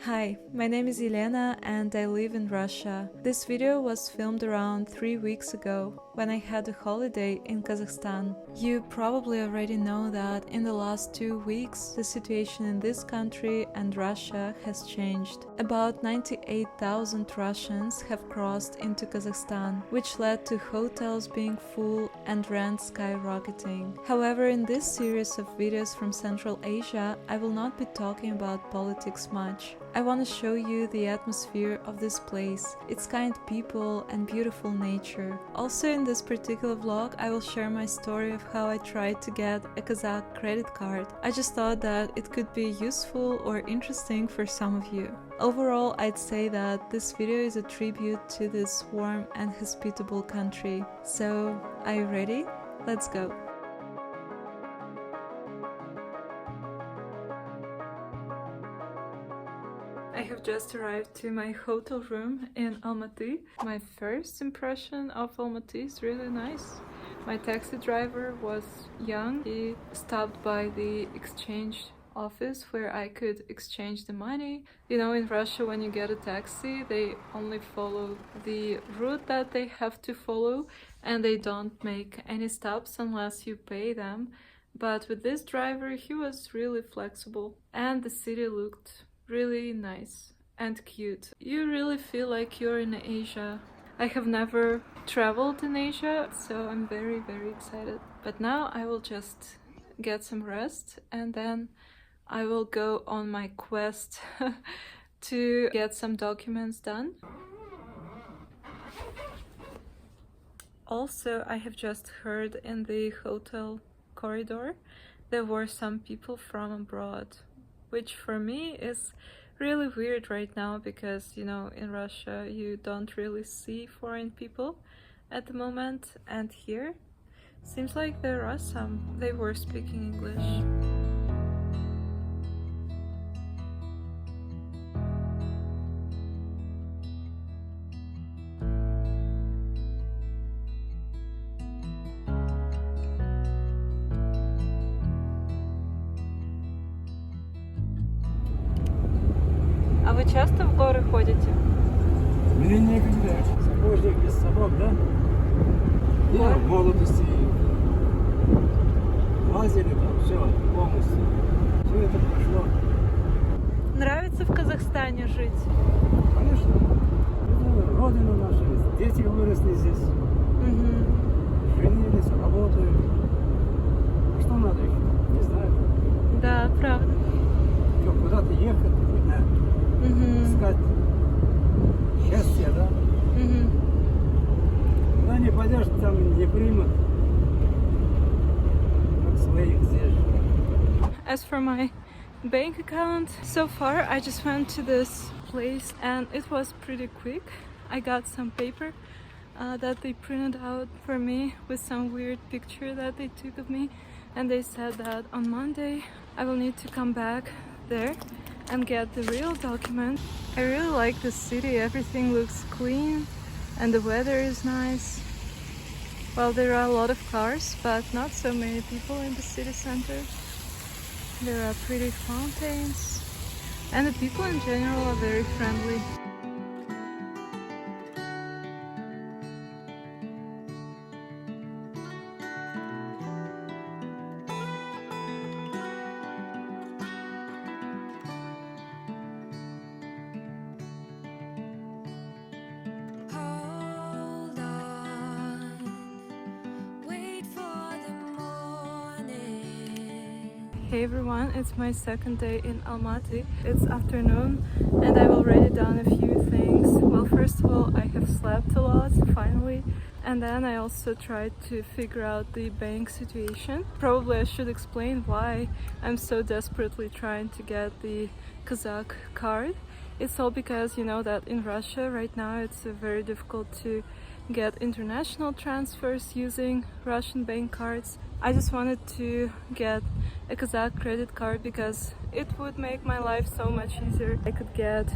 Hi, my name is Elena and I live in Russia. This video was filmed around 3 weeks ago when I had a holiday in Kazakhstan. You probably already know that in the last 2 weeks the situation in this country and Russia has changed. About 98,000 Russians have crossed into Kazakhstan, which led to hotels being full and rents skyrocketing. However, in this series of videos from Central Asia, I will not be talking about politics much. I want to show you the atmosphere of this place, its kind people and beautiful nature. Also in this particular vlog I will share my story of how I tried to get a Kazakh credit card. I just thought that it could be useful or interesting for some of you. Overall, I'd say that this video is a tribute to this warm and hospitable country. So, are you ready? Let's go! I have just arrived to my hotel room in Almaty. My first impression of Almaty is really nice. My taxi driver was young. He stopped by the exchange office where I could exchange the money. You know, in Russia when you get a taxi, they only follow the route that they have to follow and they don't make any stops unless you pay them. But with this driver, he was really flexible and the city looked really nice and cute. You really feel like you're in Asia. I have never traveled in Asia, so I'm very excited. But now I will just get some rest and then I will go on my quest to get some documents done. Also, I have just heard in the hotel corridor there were some people from abroad, which for me is really weird right now because, you know, in Russia you don't really see foreign people at the moment, and here seems like there are some. They were speaking English. А вы часто в горы ходите? Мне некогда. Сапожник без сапог, да? Я в молодости лазили там, все полностью. Все это прошло. Нравится в Казахстане жить? Конечно. Это родина наша. Дети выросли здесь. Женились, работают. Что надо еще? Не знаю. Да, правда. Что, куда-то ехать? Искать счастье, да? Куда не пойдешь, там не примут. Как своих здесь. As for my bank account, so far I just went to this place and it was pretty quick. I got some paper that they printed out for me with some weird picture that they took of me, and they said that on Monday I will need to come back there and get the real document. I really like the city. Everything looks clean and the weather is nice. Well, there are a lot of cars, but not so many people in the city center. There are pretty fountains and the people in general are very friendly. Hey everyone, it's my second day in Almaty. It's afternoon and I've already done a few things. Well, first of all, I have slept a lot, finally. And then I also tried to figure out the bank situation. Probably I should explain why I'm so desperately trying to get the Kazakh card. It's all because, you know, that in Russia right now it's very difficult to get international transfers using Russian bank cards. I just wanted to get a Kazakh credit card because it would make my life so much easier. I could get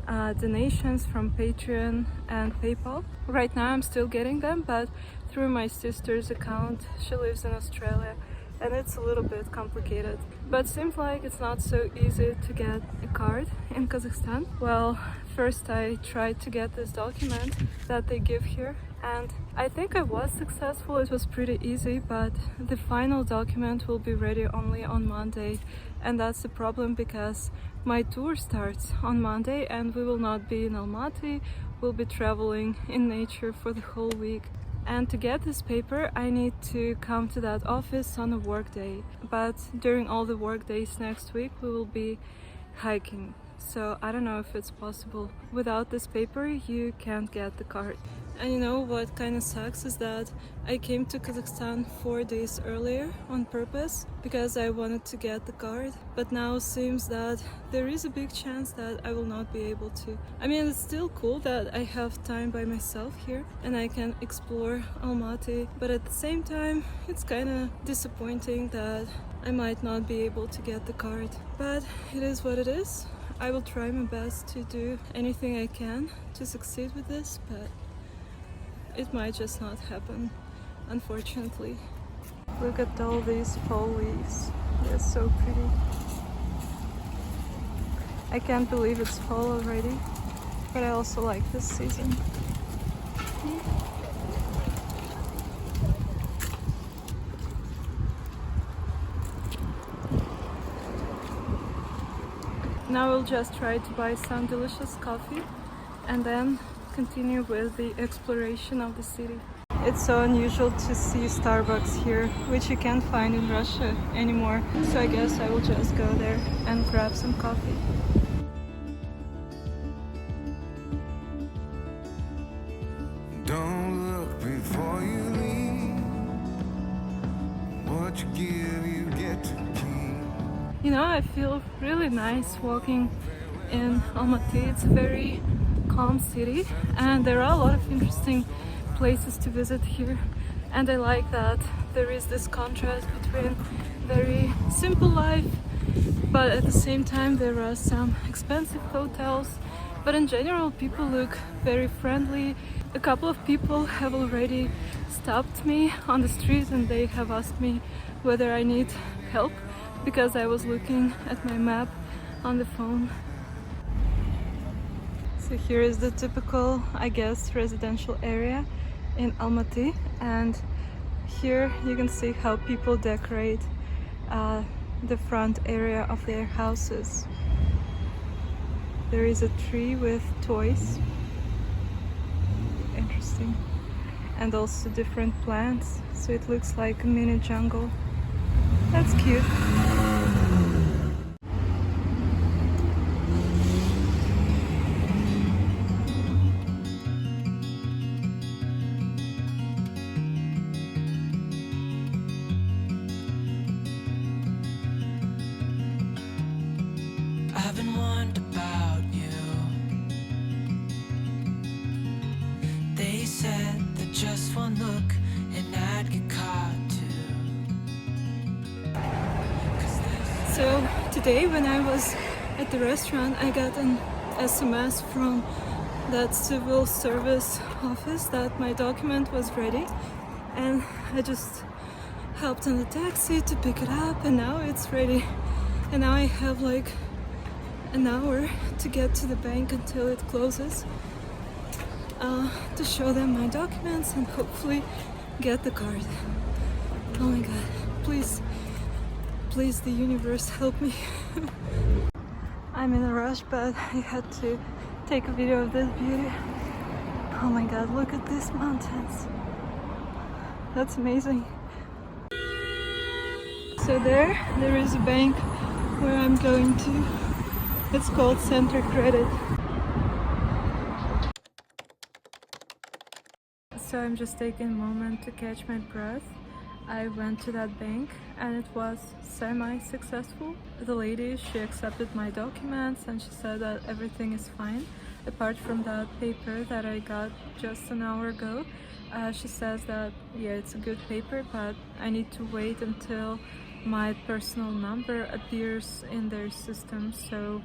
donations from Patreon and PayPal. Right now I'm still getting them, but through my sister's account. She lives in Australia and it's a little bit complicated. But seems like it's not so easy to get a card in Kazakhstan. Well, first I tried to get this document that they give here, and I think I was successful. It was pretty easy, but the final document will be ready only on Monday, and that's the problem because my tour starts on Monday and we will not be in Almaty. We'll be traveling in nature for the whole week. And to get this paper, I need to come to that office on a work day. But during all the work days next week, we will be hiking. So I don't know if it's possible. Without this paper, you can't get the card. And you know what kind of sucks is that I came to Kazakhstan 4 days earlier on purpose because I wanted to get the card. But now it seems that there is a big chance that I will not be able to. I mean, it's still cool that I have time by myself here and I can explore Almaty. But at the same time, it's kind of disappointing that I might not be able to get the card. But it is what it is. I will try my best to do anything I can to succeed with this, but it might just not happen, unfortunately. Look at all these fall leaves. They're so pretty. I can't believe it's fall already, but I also like this season. Now we'll just try to buy some delicious coffee and then continue with the exploration of the city. It's so unusual to see Starbucks here, which you can't find in Russia anymore. So I guess I will just go there and grab some coffee. Don't look before you leave. What you give, you get to keep. You know, I feel really nice walking in Almaty. It's a very calm city and there are a lot of interesting places to visit here, and I like that there is this contrast between very simple life, but at the same time there are some expensive hotels, but in general people look very friendly. A couple of people have already stopped me on the street and they have asked me whether I need help because I was looking at my map on the phone. So here is the typical, I guess, residential area in Almaty, and here you can see how people decorate the front area of their houses. There is a tree with toys, interesting, and also different plants, so it looks like a mini jungle. That's cute. I've been wondering about you. They said that just one look and I'd get caught too. So today when I was at the restaurant, I got an SMS from that civil service office that my document was ready, and I just helped in the taxi to pick it up, and now it's ready. And now I have like an hour to get to the bank until it closes to show them my documents and hopefully get the card. Oh my god, please, please, the universe, help me. I'm in a rush, but I had to take a video of this beauty. Oh my god, look at these mountains. That's amazing. So there is a bank where I'm going to. It's called Center Credit. So I'm just taking a moment to catch my breath. I went to that bank and it was semi-successful. The lady, she accepted my documents and she said that everything is fine. Apart from that paper that I got just an hour ago, she says that yeah, it's a good paper, but I need to wait until my personal number appears in their system, so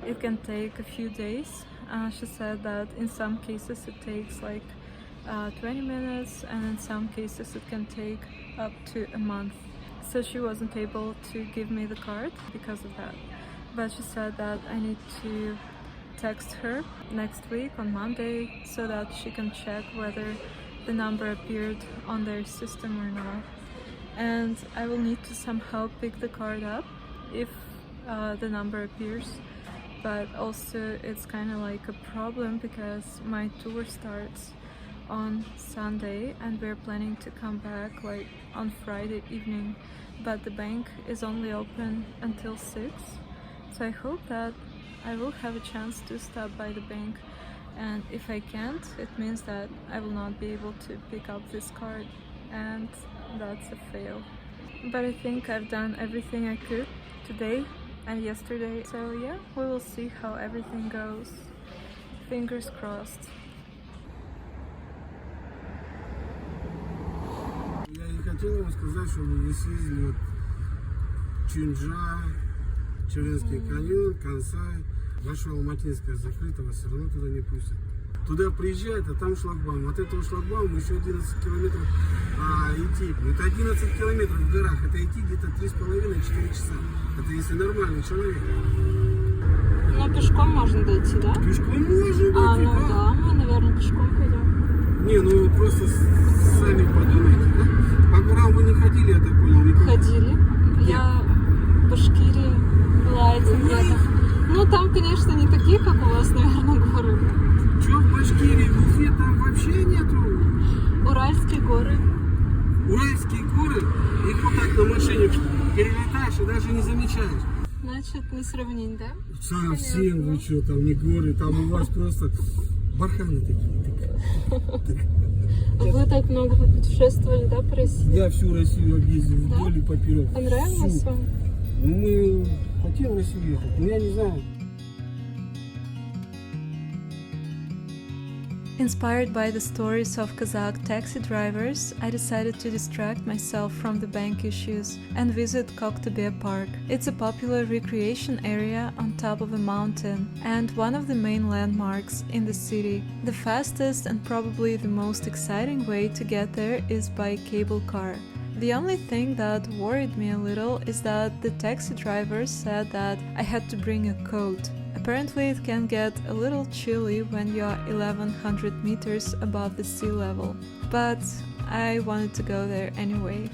it can take a few days. She said that in some cases it takes like 20 minutes and in some cases it can take up to a month. so she wasn't able to give me the card because of that. But she said that I need to text her next week on Monday so that she can check whether the number appeared on their system or not. And I will need to somehow pick the card up if the number appears. But also it's kind of like a problem because my tour starts on Sunday and we're planning to come back like on Friday evening, but the bank is only open until 6. So I hope that I will have a chance to stop by the bank, and if I can't, it means that I will not be able to pick up this card, and that's a fail. But I think I've done everything I could today and yesterday, so yeah, we will see how everything goes. Fingers crossed. Я не хотел вам сказать, что мы не съездили вот Чунджа, Червенский каньон, Кансай. Ваша Алматинская закрыта, вас все равно туда не пустят. Туда приезжают, а там шлагбаум. От этого шлагбаума еще 11 километров идти. Это 11 километров в горах. Это идти где-то 3,5-4 часа. Это если нормальный человек. Но пешком можно дойти, да? Пешком можно дойти, ну да, мы, наверное, пешком пойдем. Не, ну просто сами подумайте, да? По горам вы не ходили, я так понял? Никуда? Ходили. Нет. Я в Башкирии была этим летом. Ну, там, конечно, не такие, как у вас, наверное, горы. Чё в Башкирии? В Уфе там вообще нету? Уральские горы. Уральские горы? Их вот так на машине перелетаешь и даже не замечаешь. Значит, не сравнить, да? Совсем, вы что, там не горы, там у вас просто барханы такие. Вы так много путешествовали, да, по России? Я всю Россию объездил вдоль и поперек. Понравилось вам? Мы хотим в Россию ехать, но я не знаю. Inspired by the stories of Kazakh taxi drivers, I decided to distract myself from the bank issues and visit Kok Tobe Park. It's a popular recreation area on top of a mountain and one of the main landmarks in the city. The fastest and probably the most exciting way to get there is by cable car. The only thing that worried me a little is that the taxi driver said that I had to bring a coat. Apparently it can get a little chilly when you are 1100 meters above the sea level, but I wanted to go there anyway.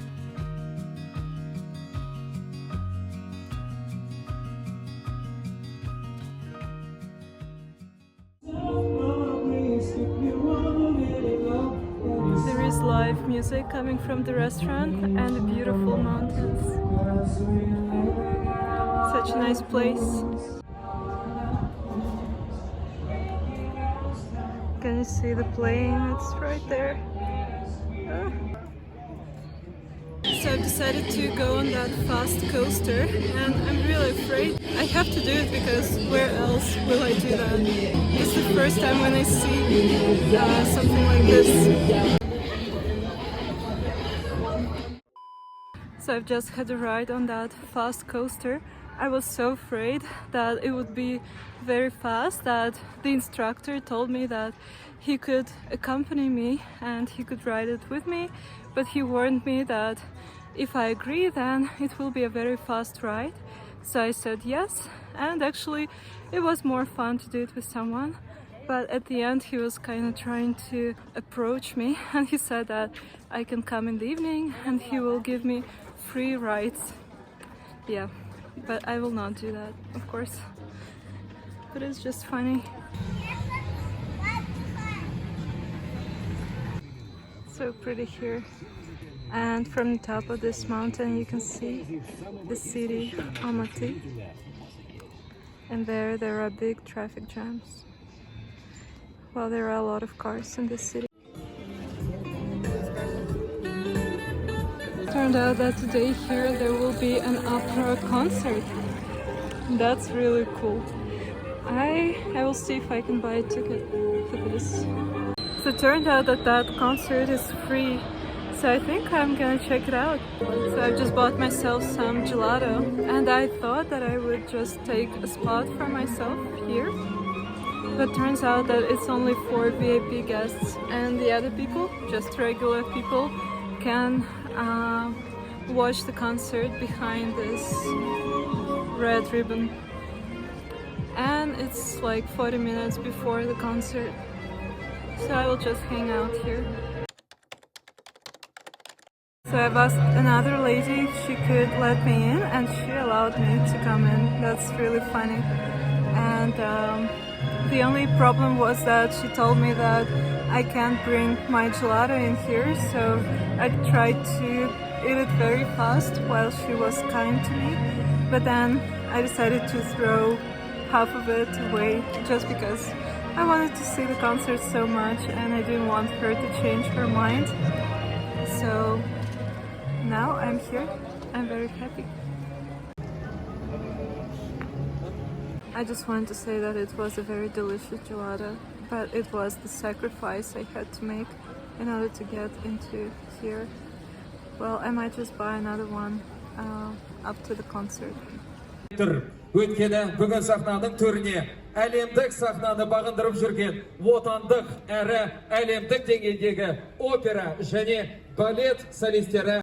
There is live music coming from the restaurant and the beautiful mountains. Such a nice place. Can you see the plane? It's right there. So I've decided to go on that fast coaster and I'm really afraid. I have to do it because where else will I do that? It's the first time when I see something like this. So I've just had a ride on that fast coaster. I was so afraid that it would be very fast that the instructor told me that he could accompany me and he could ride it with me, but he warned me that if I agree then it will be a very fast ride. So I said yes, and actually it was more fun to do it with someone, but at the end he was kind of trying to approach me and he said that I can come in the evening and he will give me free rides. Yeah. But I will not do that, of course. But it's just funny. So pretty here. And from the top of this mountain you can see the city Almaty. And there are big traffic jams. Well, there are a lot of cars in this city. Turned out that today here there will be an opera concert. That's really cool. I will see if I can buy a ticket for this. So it turned out that that concert is free, so I think I'm gonna check it out. So I just bought myself some gelato and I thought that I would just take a spot for myself here, but turns out that it's only for VIP guests and the other people, just regular people, can watch the concert behind this red ribbon. And it's like 40 minutes before the concert, so I will just hang out here. So I've asked another lady if she could let me in, and she allowed me to come in. That's really funny. And the only problem was that she told me that I can't bring my gelato in here, so I tried to eat it very fast while she was kind to me. But then I decided to throw half of it away just because I wanted to see the concert so much and I didn't want her to change her mind. So now I'm here. I'm very happy. I just wanted to say that it was a very delicious gelato, but it was the sacrifice I had to make in order to get into here. Well, I might just buy another one up to the concert. Өйткені бүгін сахнаның төріне әлемдік сахнаны бағындырып жүрген отандық әрі әлемдік деңгейдегі опера және балет солистері.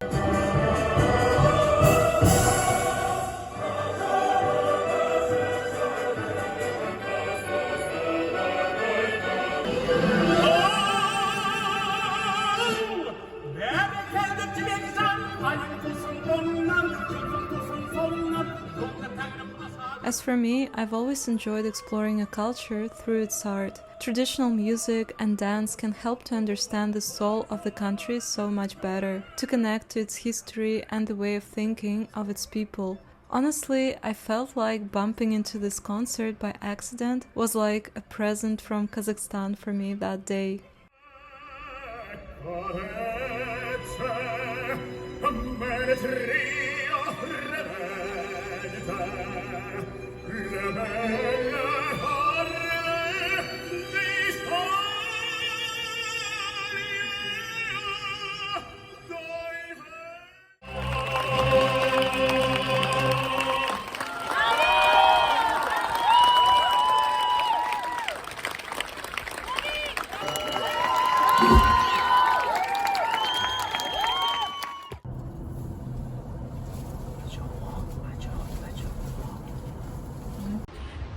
As for me, I've always enjoyed exploring a culture through its art. Traditional music and dance can help to understand the soul of the country so much better, to connect to its history and the way of thinking of its people. Honestly, I felt like bumping into this concert by accident was like a present from Kazakhstan for me that day.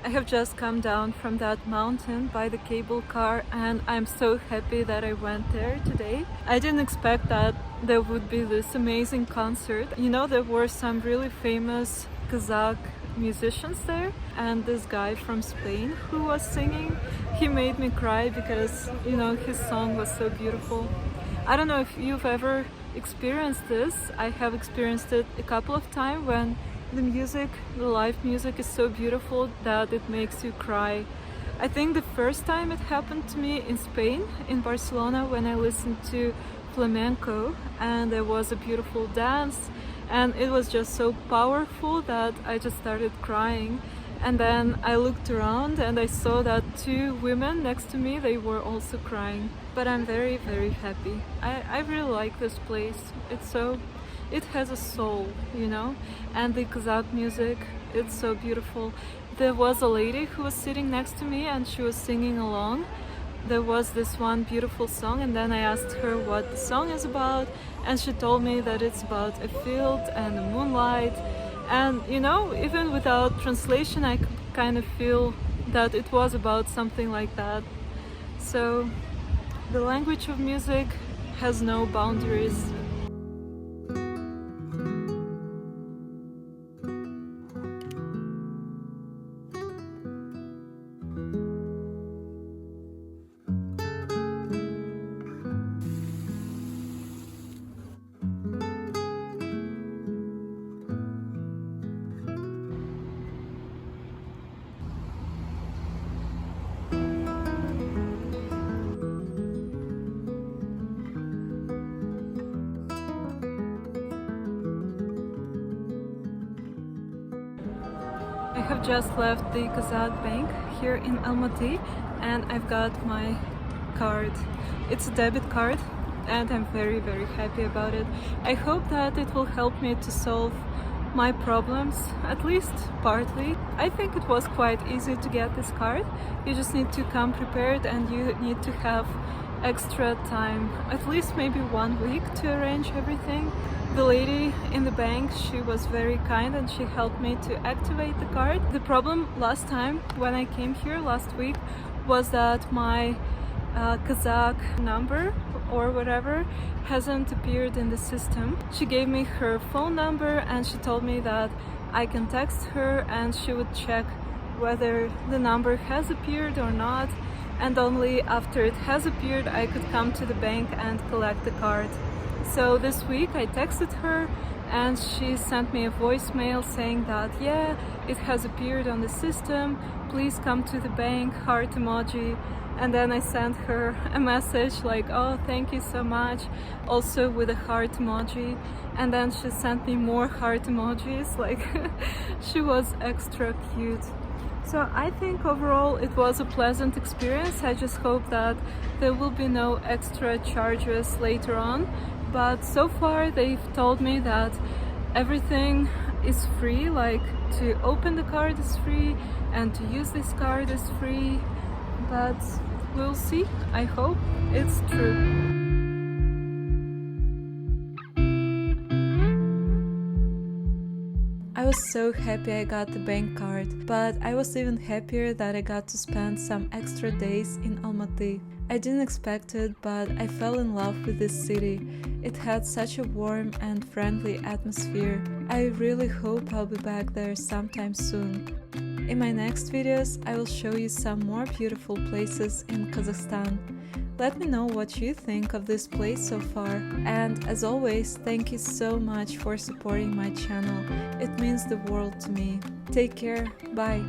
I have just come down from that mountain by the cable car and I'm so happy that I went there today. I didn't expect that there would be this amazing concert. You know, there were some really famous Kazakh musicians there, and this guy from Spain who was singing, he made me cry because, you know, his song was so beautiful. I don't know if you've ever experienced this. I have experienced it a couple of times when the music, the live music is so beautiful that it makes you cry. I think the first time it happened to me in Spain, in Barcelona, when I listened to flamenco and there was a beautiful dance and it was just so powerful that I just started crying. And then I looked around and I saw that two women next to me, they were also crying. But I'm very, very happy. I really like this place. It has a soul, you know, and the Kazakh music, it's so beautiful. There was a lady who was sitting next to me and she was singing along. There was this one beautiful song and then I asked her what the song is about and she told me that it's about a field and the moonlight. And, you know, even without translation, I could kind of feel that it was about something like that. So, the language of music has no boundaries. I have just left the Kazakh bank here in Almaty and I've got my card. It's a debit card and I'm very, very happy about it. I hope that it will help me to solve my problems, at least partly. I think it was quite easy to get this card. You just need to come prepared and you need to have extra time, at least maybe 1 week, to arrange everything. The lady in the bank, she was very kind and she helped me to activate the card. The problem last time when I came here last week was that my Kazakh number or whatever hasn't appeared in the system. She gave me her phone number and she told me that I can text her and she would check whether the number has appeared or not, and only after it has appeared I could come to the bank and collect the card. So this week I texted her and she sent me a voicemail saying that yeah, it has appeared on the system, please come to the bank, heart emoji. And then I sent her a message like, oh, thank you so much, also with a heart emoji. And then she sent me more heart emojis, like she was extra cute. So I think overall it was a pleasant experience. I just hope that there will be no extra charges later on. But so far they've told me that everything is free, like to open the card is free and to use this card is free. But we'll see. I hope it's true. I was so happy I got the bank card, but I was even happier that I got to spend some extra days in Almaty. I didn't expect it, but I fell in love with this city. It had such a warm and friendly atmosphere. I really hope I'll be back there sometime soon. In my next videos, I will show you some more beautiful places in Kazakhstan. Let me know what you think of this place so far. And as always, thank you so much for supporting my channel. It means the world to me. Take care. Bye.